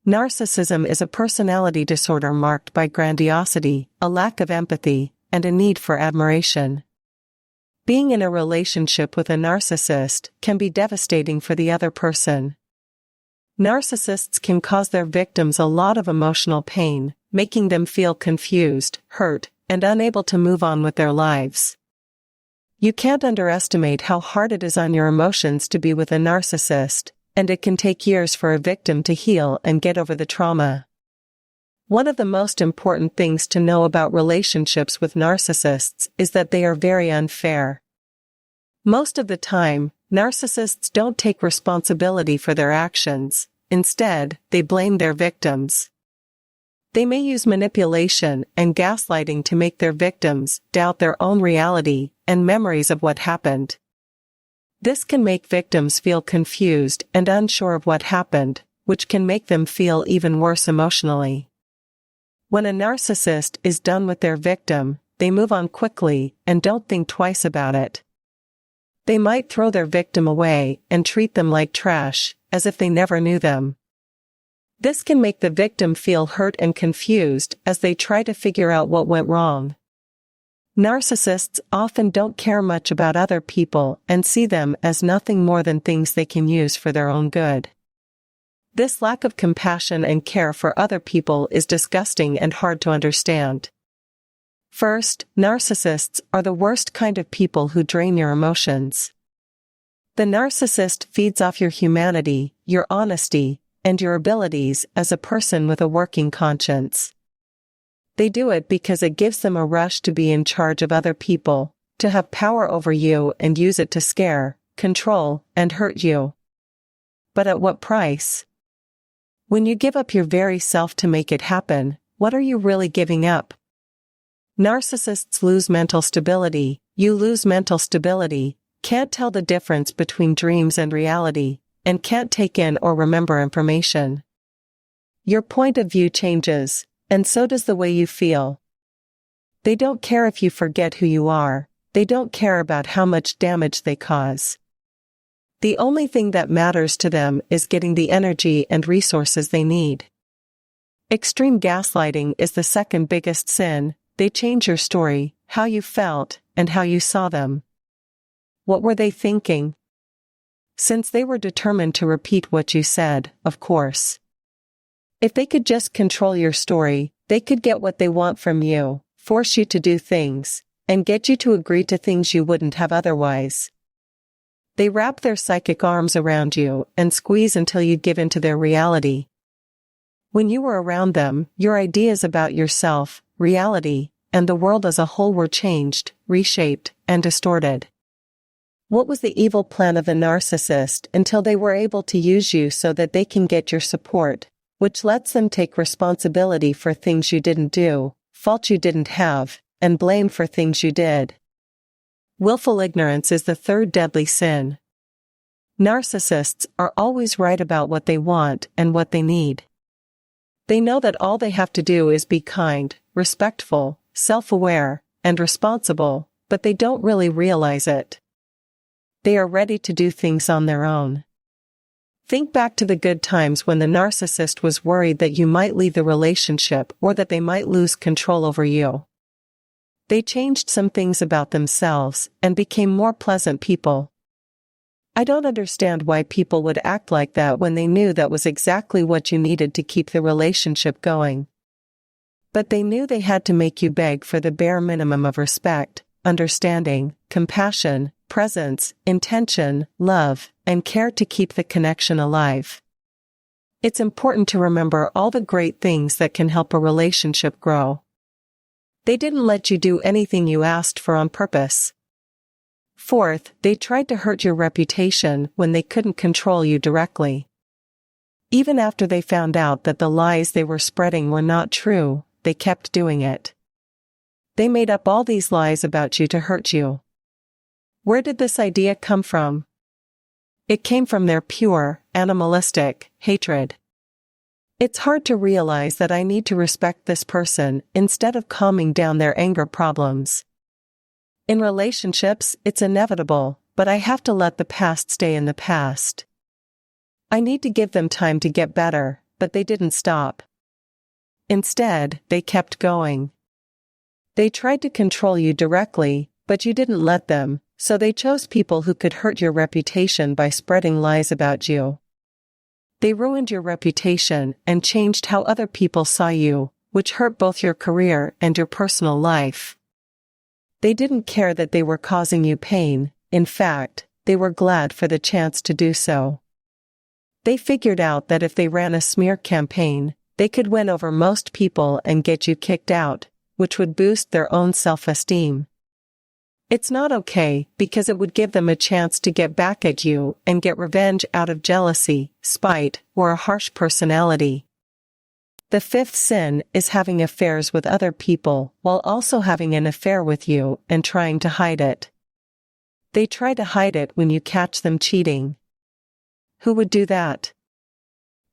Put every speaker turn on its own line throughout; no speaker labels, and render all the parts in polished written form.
Narcissism is a personality disorder marked by grandiosity, a lack of empathy, and a need for admiration. Being in a relationship with a narcissist can be devastating for the other person. Narcissists can cause their victims a lot of emotional pain, making them feel confused, hurt, and unable to move on with their lives. You can't underestimate how hard it is on your emotions to be with a narcissist, and it can take years for a victim to heal and get over the trauma. One of the most important things to know about relationships with narcissists is that they are very unfair. Most of the time, narcissists don't take responsibility for their actions. Instead, they blame their victims. They may use manipulation and gaslighting to make their victims doubt their own reality and memories of what happened. This can make victims feel confused and unsure of what happened, which can make them feel even worse emotionally. When a narcissist is done with their victim, they move on quickly and don't think twice about it. They might throw their victim away and treat them like trash, as if they never knew them. This can make the victim feel hurt and confused as they try to figure out what went wrong. Narcissists often don't care much about other people and see them as nothing more than things they can use for their own good. This lack of compassion and care for other people is disgusting and hard to understand. First, narcissists are the worst kind of people who drain your emotions. The narcissist feeds off your humanity, your honesty, and your abilities as a person with a working conscience. They do it because it gives them a rush to be in charge of other people, to have power over you and use it to scare, control, and hurt you. But at what price? When you give up your very self to make it happen, what are you really giving up? Narcissists lose mental stability, you lose mental stability, can't tell the difference between dreams and reality, and can't take in or remember information. Your point of view changes, and so does the way you feel. They don't care if you forget who you are, they don't care about how much damage they cause. The only thing that matters to them is getting the energy and resources they need. Extreme gaslighting is the second biggest sin. They change your story, how you felt, and how you saw them. What were they thinking? Since they were determined to repeat what you said, of course. If they could just control your story, they could get what they want from you, force you to do things, and get you to agree to things you wouldn't have otherwise. They wrap their psychic arms around you and squeeze until you give in to their reality. When you were around them, your ideas about yourself, reality, and the world as a whole were changed, reshaped, and distorted. What was the evil plan of the narcissist until they were able to use you so that they can get your support, which lets them take responsibility for things you didn't do, fault you didn't have, and blame for things you did. Willful ignorance is the third deadly sin. Narcissists are always right about what they want and what they need. They know that all they have to do is be kind, respectful, self-aware, and responsible, but they don't really realize it. They are ready to do things on their own. Think back to the good times when the narcissist was worried that you might leave the relationship or that they might lose control over you. They changed some things about themselves and became more pleasant people. I don't understand why people would act like that when they knew that was exactly what you needed to keep the relationship going. But they knew they had to make you beg for the bare minimum of respect, understanding, compassion, presence, intention, love, and care to keep the connection alive. It's important to remember all the great things that can help a relationship grow. They didn't let you do anything you asked for on purpose. Fourth, they tried to hurt your reputation when they couldn't control you directly. Even after they found out that the lies they were spreading were not true, they kept doing it. They made up all these lies about you to hurt you. Where did this idea come from? It came from their pure, animalistic hatred. It's hard to realize that I need to respect this person instead of calming down their anger problems. In relationships, it's inevitable, but I have to let the past stay in the past. I need to give them time to get better, but they didn't stop. Instead, they kept going. They tried to control you directly, but you didn't let them, so they chose people who could hurt your reputation by spreading lies about you. They ruined your reputation and changed how other people saw you, which hurt both your career and your personal life. They didn't care that they were causing you pain. In fact, they were glad for the chance to do so. They figured out that if they ran a smear campaign, they could win over most people and get you kicked out, which would boost their own self-esteem. It's not okay, because it would give them a chance to get back at you and get revenge out of jealousy, spite, or a harsh personality. The fifth sin is having affairs with other people while also having an affair with you and trying to hide it. They try to hide it when you catch them cheating. Who would do that?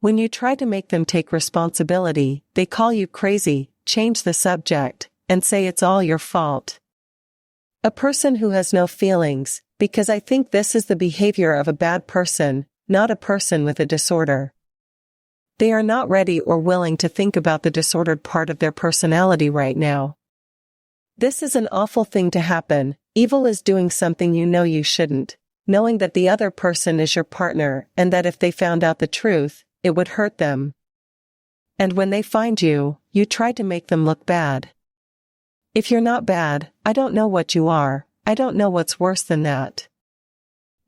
When you try to make them take responsibility, they call you crazy, change the subject, and say it's all your fault. A person who has no feelings, because I think this is the behavior of a bad person, not a person with a disorder. They are not ready or willing to think about the disordered part of their personality right now. This is an awful thing to happen. Evil is doing something you know you shouldn't, knowing that the other person is your partner and that if they found out the truth, it would hurt them. And when they find you, you try to make them look bad. If you're not bad, I don't know what you are. I don't know what's worse than that.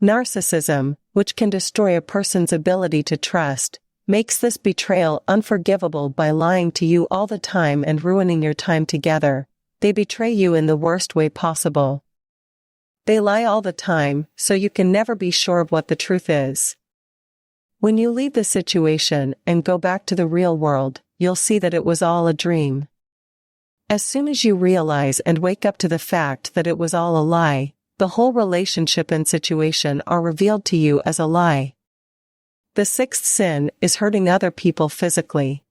Narcissism, which can destroy a person's ability to trust, makes this betrayal unforgivable by lying to you all the time and ruining your time together. They betray you in the worst way possible. They lie all the time, so you can never be sure of what the truth is. When you leave the situation and go back to the real world, you'll see that it was all a dream. As soon as you realize and wake up to the fact that it was all a lie, the whole relationship and situation are revealed to you as a lie. The sixth sin is hurting other people physically.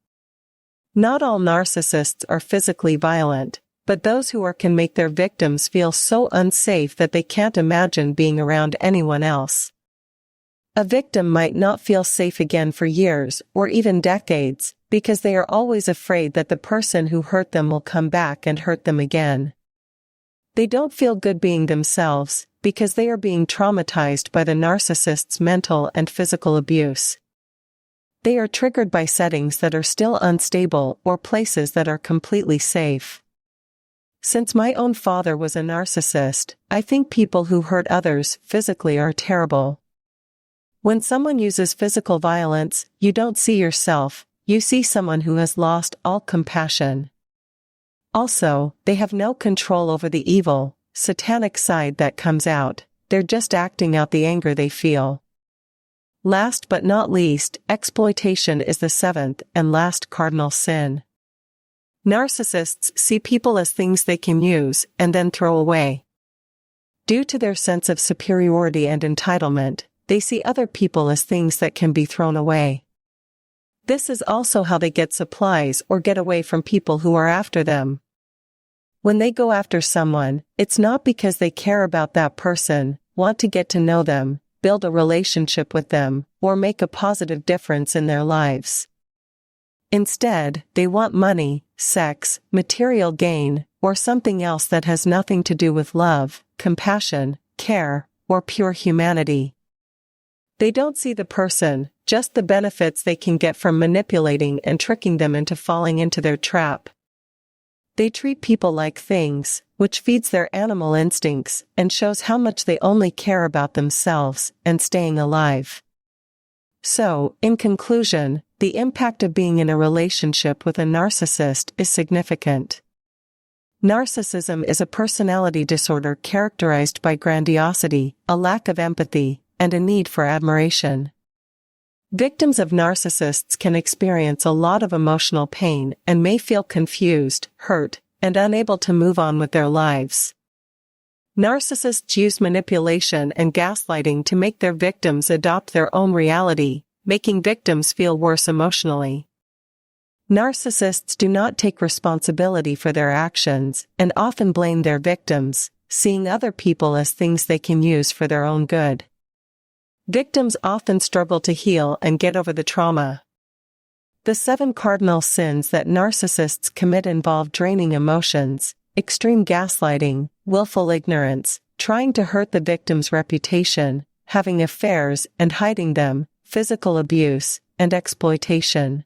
Not all narcissists are physically violent, but those who are can make their victims feel so unsafe that they can't imagine being around anyone else. A victim might not feel safe again for years or even decades, because they are always afraid that the person who hurt them will come back and hurt them again. They don't feel good being themselves, because they are being traumatized by the narcissist's mental and physical abuse. They are triggered by settings that are still unstable or places that are completely safe. Since my own father was a narcissist, I think people who hurt others physically are terrible. When someone uses physical violence, you don't see yourself, you see someone who has lost all compassion. Also, they have no control over the evil, satanic side that comes out. They're just acting out the anger they feel. Last but not least, exploitation is the seventh and last cardinal sin. Narcissists see people as things they can use and then throw away. Due to their sense of superiority and entitlement, they see other people as things that can be thrown away. This is also how they get supplies or get away from people who are after them. When they go after someone, it's not because they care about that person, want to get to know them, build a relationship with them, or make a positive difference in their lives. Instead, they want money, sex, material gain, or something else that has nothing to do with love, compassion, care, or pure humanity. They don't see the person, just the benefits they can get from manipulating and tricking them into falling into their trap. They treat people like things, which feeds their animal instincts and shows how much they only care about themselves and staying alive. So, in conclusion, the impact of being in a relationship with a narcissist is significant. Narcissism is a personality disorder characterized by grandiosity, a lack of empathy, and a need for admiration. Victims of narcissists can experience a lot of emotional pain and may feel confused, hurt, and unable to move on with their lives. Narcissists use manipulation and gaslighting to make their victims adopt their own reality, making victims feel worse emotionally. Narcissists do not take responsibility for their actions and often blame their victims, seeing other people as things they can use for their own good. Victims often struggle to heal and get over the trauma. The 7 cardinal sins that narcissists commit involve draining emotions, extreme gaslighting, willful ignorance, trying to hurt the victim's reputation, having affairs and hiding them, physical abuse, and exploitation.